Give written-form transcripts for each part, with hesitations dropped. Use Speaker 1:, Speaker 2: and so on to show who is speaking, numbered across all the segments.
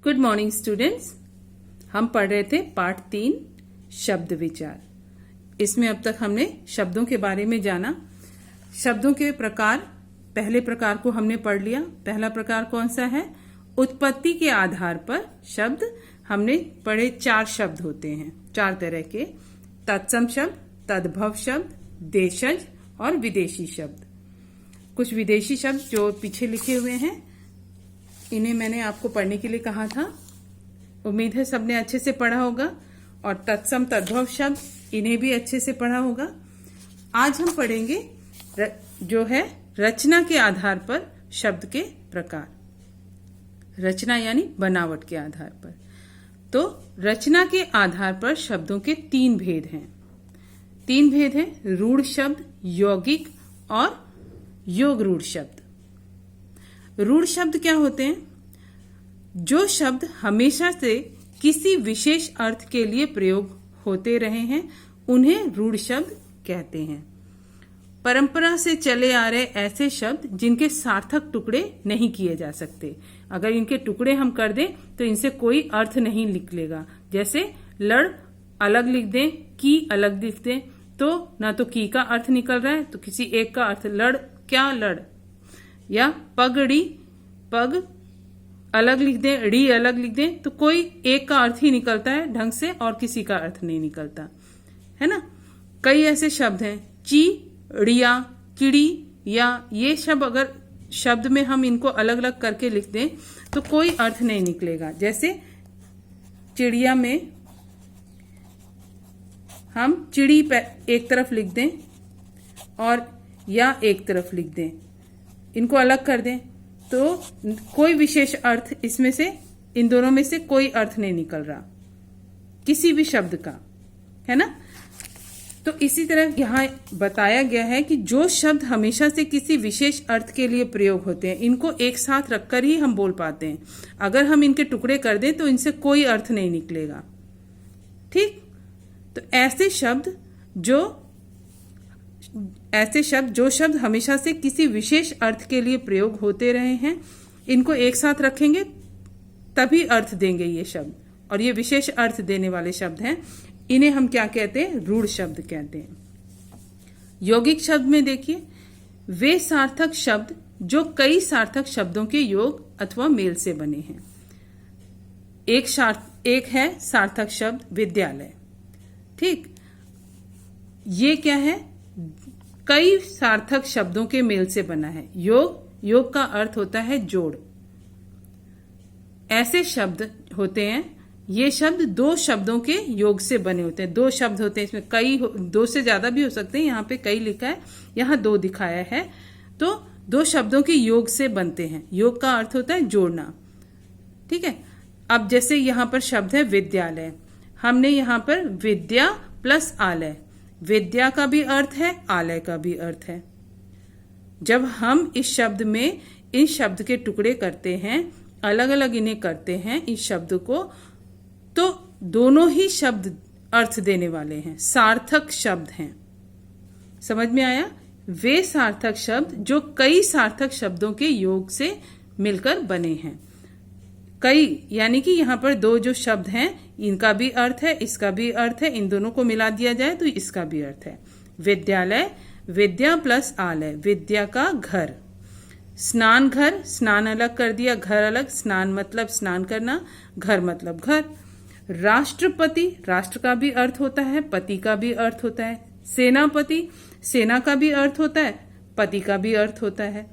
Speaker 1: Good morning students. हम पढ़ रहे थे पाठ 3 शब्द विचार। इसमें अब तक हमने शब्दों के बारे में जाना। शब्दों के प्रकार, पहले प्रकार को हमने पढ़ लिया। पहला प्रकार कौन सा है? उत्पत्ति के आधार पर शब्द। हमने पढ़े 4 शब्द होते हैं, 4 तरह के: तत्सम शब्द, तद्भव शब्द, देशज और विदेशी शब्द। कुछ विदेशी शब्द जो पीछे लिखे हुए हैं, इन्हें मैंने आपको पढ़ने के लिए कहा था। उम्मीद है सबने अच्छे से पढ़ा होगा। और तत्सम तद्भव शब्द, इन्हें भी अच्छे से पढ़ा होगा। आज हम पढ़ेंगे जो है रचना के आधार पर शब्द के प्रकार। रचना यानी बनावट के आधार पर। तो रचना के आधार पर शब्दों के 3 भेद हैं। 3 भेद हैं: रूढ़ शब्द, यौगिक और योग रूढ़ शब्द। रूढ़ शब्द क्या होते हैं? जो शब्द हमेशा से किसी विशेष अर्थ के लिए प्रयोग होते रहे हैं, उन्हें रूढ़ शब्द कहते हैं। परंपरा से चले आ रहे ऐसे शब्द जिनके सार्थक टुकड़े नहीं किए जा सकते। अगर इनके टुकड़े हम कर दें तो इनसे कोई अर्थ नहीं निकलेगा। जैसे लड़ अलग लिख दें, की अलग लिख दें, तो ना तो की का अर्थ निकल रहा है तो किसी एक का अर्थ। लड़ क्या लड़, या पगड़ी, पग अलग लिख दें, ड़ी अलग लिख दें, तो कोई एक का अर्थ ही निकलता है ढंग से और किसी का अर्थ नहीं निकलता है ना। कई ऐसे शब्द हैं, ची, ड़िया, चिड़ी, या ये शब्द अगर शब्द में हम इनको अलग अलग करके लिख दें तो कोई अर्थ नहीं निकलेगा। जैसे चिड़िया में हम चिड़ी पे एक तरफ लिख दें और या एक तरफ लिख दें, इनको अलग कर दें तो कोई विशेष अर्थ इसमें से, इन दोनों में से कोई अर्थ नहीं निकल रहा किसी भी शब्द का, है ना। तो इसी तरह यहाँ बताया गया है कि जो शब्द हमेशा से किसी विशेष अर्थ के लिए प्रयोग होते हैं, इनको एक साथ रखकर ही हम बोल पाते हैं। अगर हम इनके टुकड़े कर दें तो इनसे कोई अर्थ नहीं निकलेगा। ठीक, तो ऐसे शब्द जो शब्द हमेशा से किसी विशेष अर्थ के लिए प्रयोग होते रहे हैं, इनको एक साथ रखेंगे तभी अर्थ देंगे ये शब्द। और ये विशेष अर्थ देने वाले शब्द हैं, इन्हें हम क्या कहते हैं? रूढ़ शब्द कहते हैं। यौगिक शब्द में देखिए, वे सार्थक शब्द जो कई सार्थक शब्दों के योग अथवा मेल से बने हैं। एक है सार्थक शब्द विद्यालय। ठीक, ये क्या है? कई सार्थक शब्दों के मेल से बना है। योग का अर्थ होता है जोड़। ऐसे शब्द होते हैं, ये शब्द 2 शब्दों के योग से बने होते हैं। 2 शब्द होते हैं, इसमें कई 2 से ज्यादा भी हो सकते हैं। यहाँ पे कई लिखा है, यहाँ 2 दिखाया है। तो 2 शब्दों के योग से बनते हैं। योग का अर्थ होता है जोड़ना। ठीक है। अब जैसे यहाँ पर शब्द है विद्यालय, हमने यहाँ पर विद्या प्लस आलय, विद्या का भी अर्थ है, आलय का भी अर्थ है। जब हम इस शब्द में इन शब्द के टुकड़े करते हैं, अलग अलग इन्हें करते हैं इस शब्द को, तो दोनों ही शब्द अर्थ देने वाले हैं, सार्थक शब्द हैं। समझ में आया? वे सार्थक शब्द जो कई सार्थक शब्दों के योग से मिलकर बने हैं। कई यानी कि यहाँ पर 2 जो शब्द हैं, इनका भी अर्थ है, इसका भी अर्थ है, इन दोनों को मिला दिया जाए तो इसका भी अर्थ है। विद्यालय, विद्या प्लस आलय, विद्या का घर। स्नान घर, स्नान अलग कर दिया, घर अलग। स्नान मतलब स्नान करना, घर मतलब घर। राष्ट्रपति, राष्ट्र का भी अर्थ होता है, पति का भी अर्थ होता है। सेनापति, सेना का भी अर्थ होता है, पति का भी अर्थ होता है।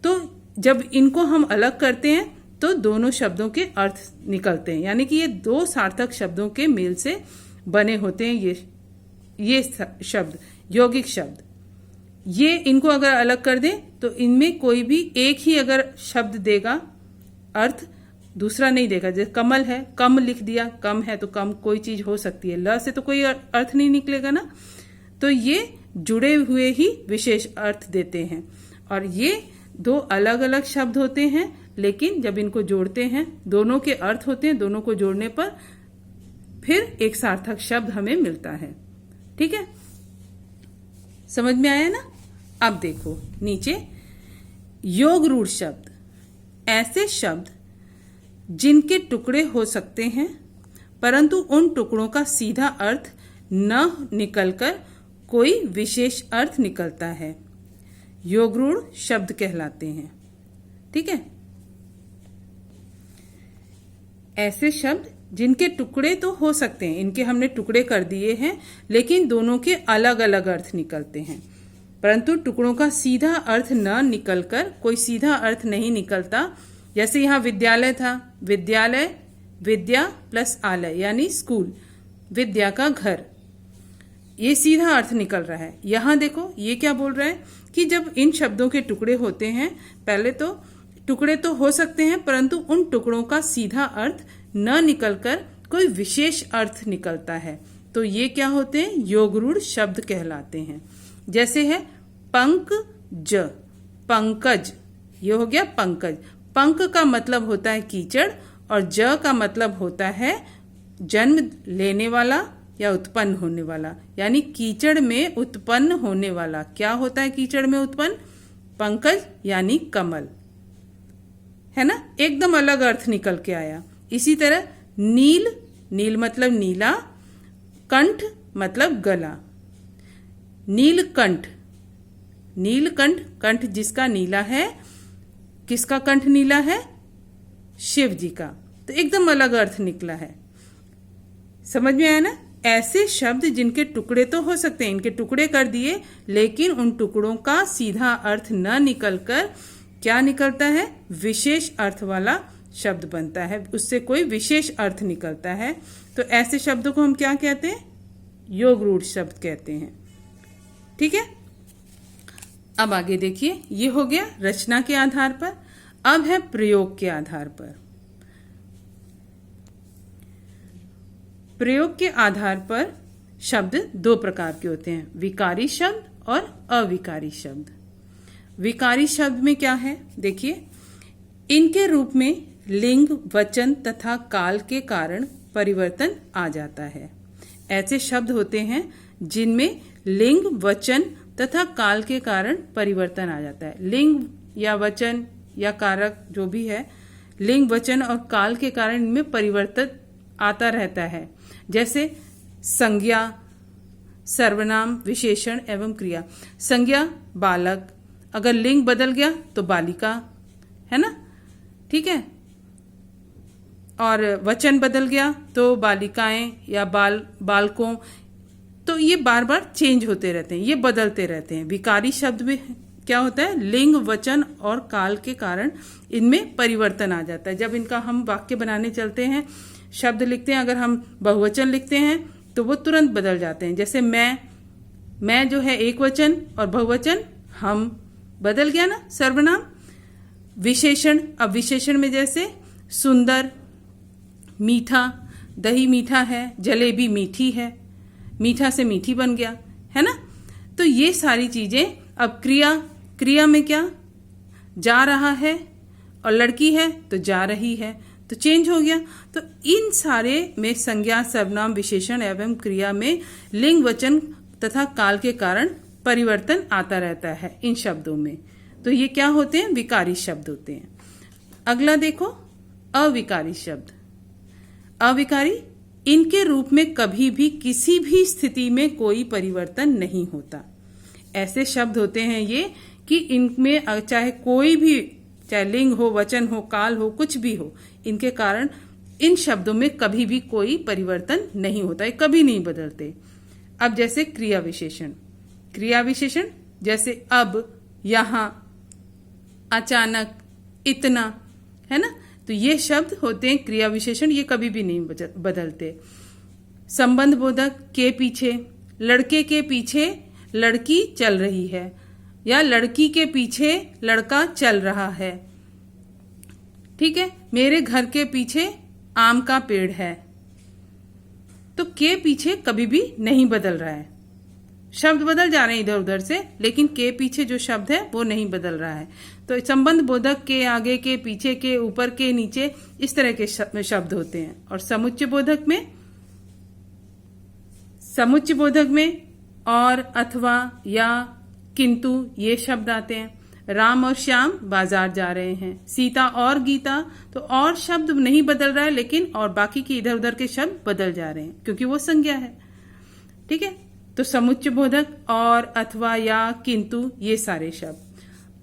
Speaker 1: तो जब इनको हम अलग करते हैं तो दोनों शब्दों के अर्थ निकलते हैं, यानी कि ये 2 सार्थक शब्दों के मेल से बने होते हैं ये शब्द, यौगिक शब्द। ये इनको अगर अलग कर दें तो इनमें कोई भी एक ही अगर शब्द देगा अर्थ, दूसरा नहीं देगा। जैसे कमल है, कम लिख दिया, कम है तो कम कोई चीज हो सकती है, ल से तो कोई अर्थ नहीं निकलेगा ना। तो ये जुड़े हुए ही विशेष अर्थ देते हैं। और ये 2 अलग अलग शब्द होते हैं, लेकिन जब इनको जोड़ते हैं दोनों के अर्थ होते हैं, दोनों को जोड़ने पर फिर एक सार्थक शब्द हमें मिलता है। ठीक है, समझ में आया ना। अब देखो नीचे, योग रूढ़ शब्द, ऐसे शब्द जिनके टुकड़े हो सकते हैं परंतु उन टुकड़ों का सीधा अर्थ न निकलकर कोई विशेष अर्थ निकलता है, योगरूढ़ शब्द कहलाते हैं। ठीक है, ऐसे शब्द जिनके टुकड़े तो हो सकते हैं, इनके हमने टुकड़े कर दिए हैं, लेकिन दोनों के अलग अलग अर्थ निकलते हैं, परंतु टुकड़ों का सीधा अर्थ न निकलकर कोई सीधा अर्थ नहीं निकलता। जैसे यहाँ विद्यालय था, विद्यालय विद्या प्लस आलय यानी स्कूल, विद्या का घर, ये सीधा अर्थ निकल रहा है। यहाँ देखो ये क्या बोल रहा है कि जब इन शब्दों के टुकड़े होते हैं, पहले तो टुकड़े तो हो सकते हैं परंतु उन टुकड़ों का सीधा अर्थ न निकलकर कोई विशेष अर्थ निकलता है, तो ये क्या होते हैं, योगरूढ़ शब्द कहलाते हैं। जैसे है पंकज, पंकज, ये हो गया पंकज। पंक का मतलब होता है कीचड़ और ज का मतलब होता है जन्म लेने वाला या उत्पन्न होने वाला, यानी कीचड़ में उत्पन्न होने वाला। क्या होता है कीचड़ में उत्पन्न? पंकज यानी कमल, है ना, एकदम अलग अर्थ निकल के आया। इसी तरह नील, नील मतलब नीला, कंठ मतलब गला, नीलकंठ, नीलकंठ, कंठ जिसका नीला है, किसका कंठ नीला है? शिव जी का, तो एकदम अलग अर्थ निकला है। समझ में आया ना? ऐसे शब्द जिनके टुकड़े तो हो सकते हैं, इनके टुकड़े कर दिए, लेकिन उन टुकड़ों का सीधा अर्थ न निकलकर क्या निकलता है? विशेष अर्थ वाला शब्द बनता है, उससे कोई विशेष अर्थ निकलता है। तो ऐसे शब्दों को हम क्या कहते हैं? योगरूढ़ शब्द कहते हैं। ठीक है, अब आगे देखिए, ये हो गया रचना के आधार पर। अब है प्रयोग के आधार पर। प्रयोग के आधार पर शब्द दो प्रकार के होते हैं, विकारी शब्द और अविकारी शब्द। विकारी शब्द में क्या है? देखिए, इनके रूप में लिंग, वचन तथा काल के कारण परिवर्तन आ जाता है। ऐसे शब्द होते हैं जिनमें लिंग, वचन तथा काल के कारण परिवर्तन आ जाता है। लिंग या वचन या कारक जो भी है, लिंग, वचन और काल के कारण इनमें परिवर्तन आता रहता है। जैसे संज्ञा, सर्वनाम, विशेषण एवं क्रिया। संज्ञा बालक, अगर लिंग बदल गया तो बालिका, है ना, ठीक है, और वचन बदल गया तो बालिकाएं या बालकों, तो ये बार बार चेंज होते रहते हैं, ये बदलते रहते हैं। विकारी शब्द में क्या होता है? लिंग, वचन और काल के कारण इनमें परिवर्तन आ जाता है। जब इनका हम वाक्य बनाने चलते हैं, शब्द लिखते हैं, अगर हम बहुवचन लिखते हैं तो वो तुरंत बदल जाते हैं। जैसे मैं जो है एक वचन और बहुवचन हम, बदल गया ना सर्वनाम। विशेषण, अब विशेषण में जैसे सुंदर, मीठा, दही मीठा है, जलेबी मीठी है, मीठा से मीठी बन गया, है ना। तो ये सारी चीजें। अब क्रिया में क्या? जा रहा है और लड़की है तो जा रही है, तो चेंज हो गया। तो इन सारे में संज्ञा, सर्वनाम, विशेषण एवं क्रिया में लिंग, वचन तथा काल के कारण परिवर्तन आता रहता है इन शब्दों में। तो ये क्या होते हैं? विकारी शब्द होते हैं। अगला देखो, अविकारी शब्द। अविकारी, इनके रूप में कभी भी किसी भी स्थिति में कोई परिवर्तन नहीं होता। ऐसे शब्द होते हैं ये कि इनमें चाहे कोई भी, चाहे लिंग हो, वचन हो, काल हो, कुछ भी हो, इनके कारण इन शब्दों में कभी भी कोई परिवर्तन नहीं होता है, कभी नहीं बदलते। अब जैसे क्रिया विशेषण, क्रिया विशेषण जैसे अब, यहां, अचानक, इतना, है ना, तो ये शब्द होते हैं क्रिया विशेषण, ये कभी भी नहीं बदलते। संबंध बोधक, के पीछे, लड़के के पीछे लड़की चल रही है या लड़की के पीछे लड़का चल रहा है, ठीक है। मेरे घर के पीछे आम का पेड़ है, तो के पीछे कभी भी नहीं बदल रहा है। शब्द बदल जा रहे हैं इधर उधर से, लेकिन के पीछे जो शब्द है वो नहीं बदल रहा है। तो संबंध बोधक के आगे, के पीछे, के ऊपर, के नीचे, इस तरह के शब्द होते हैं। और समुच्चय बोधक में, समुच्चय बोधक में और, अथवा, या, किंतु, ये शब्द आते हैं। राम और श्याम बाजार जा रहे हैं। सीता और गीता, तो और शब्द नहीं बदल रहा है, लेकिन और बाकी के इधर उधर के शब्द बदल जा रहे हैं क्योंकि वो संज्ञा है। ठीक है, तो समुच्चय बोधक और, अथवा, या, किंतु, ये सारे शब्द।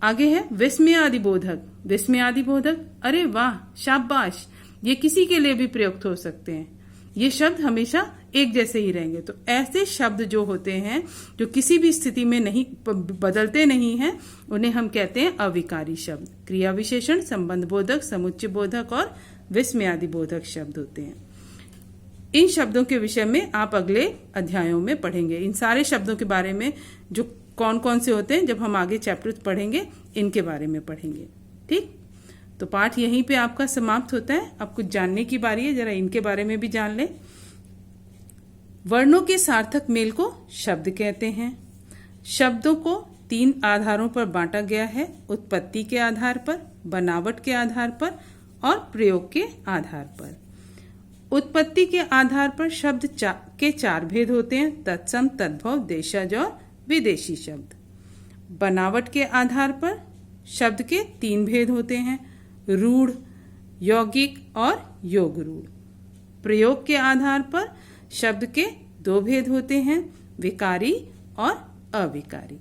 Speaker 1: आगे है विस्मयादि बोधक। विस्मयादि बोधक, अरे वाह, शाबाश, ये किसी के लिए भी प्रयुक्त हो सकते हैं। ये शब्द हमेशा एक जैसे ही रहेंगे। तो ऐसे शब्द जो होते हैं जो किसी भी स्थिति में नहीं बदलते नहीं हैं, उन्हें हम कहते हैं अविकारी शब्द। क्रिया विशेषण, संबंध बोधक, समुच्चय बोधक और विस्मयादि बोधक शब्द होते हैं। इन शब्दों के विषय में आप अगले अध्यायों में पढ़ेंगे। इन सारे शब्दों के बारे में जो कौन कौन से होते हैं, जब हम आगे चैप्टर पढ़ेंगे इनके बारे में पढ़ेंगे। ठीक, तो पाठ यहीं पे आपका समाप्त होता है। अब कुछ जानने की बारी है, जरा इनके बारे में भी जान लें। वर्णों के सार्थक मेल को शब्द कहते हैं। शब्दों को 3 आधारों पर बांटा गया है: उत्पत्ति के आधार पर, बनावट के आधार पर और प्रयोग के आधार पर। उत्पत्ति के आधार पर शब्द के 4 भेद होते हैं: तत्सम, तद्भव, देशज और विदेशी शब्द। बनावट के आधार पर शब्द के 3 भेद होते हैं: रूढ़, यौगिक और योग रूढ़। प्रयोग के आधार पर शब्द के 2 भेद होते हैं: विकारी और अविकारी।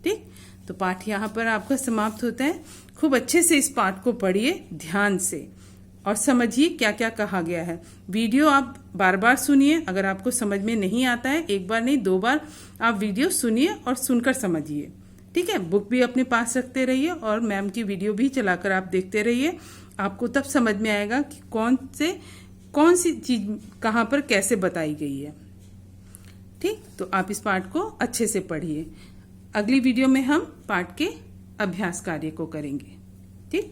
Speaker 1: ठीक, तो पाठ यहाँ पर आपका समाप्त होता है। खूब अच्छे से इस पाठ को पढ़िए, ध्यान से, और समझिए क्या क्या कहा गया है। वीडियो आप बार बार सुनिए। अगर आपको समझ में नहीं आता है, एक बार नहीं 2 बार आप वीडियो सुनिए और सुनकर समझिए। ठीक है, बुक भी अपने पास रखते रहिए और मैम की वीडियो भी चलाकर आप देखते रहिए। आपको तब समझ में आएगा कि कौन सी चीज कहाँ पर कैसे बताई गई है। ठीक, तो आप इस पाठ को अच्छे से पढ़िए। अगली वीडियो में हम पाठ के अभ्यास कार्य को करेंगे। ठीक।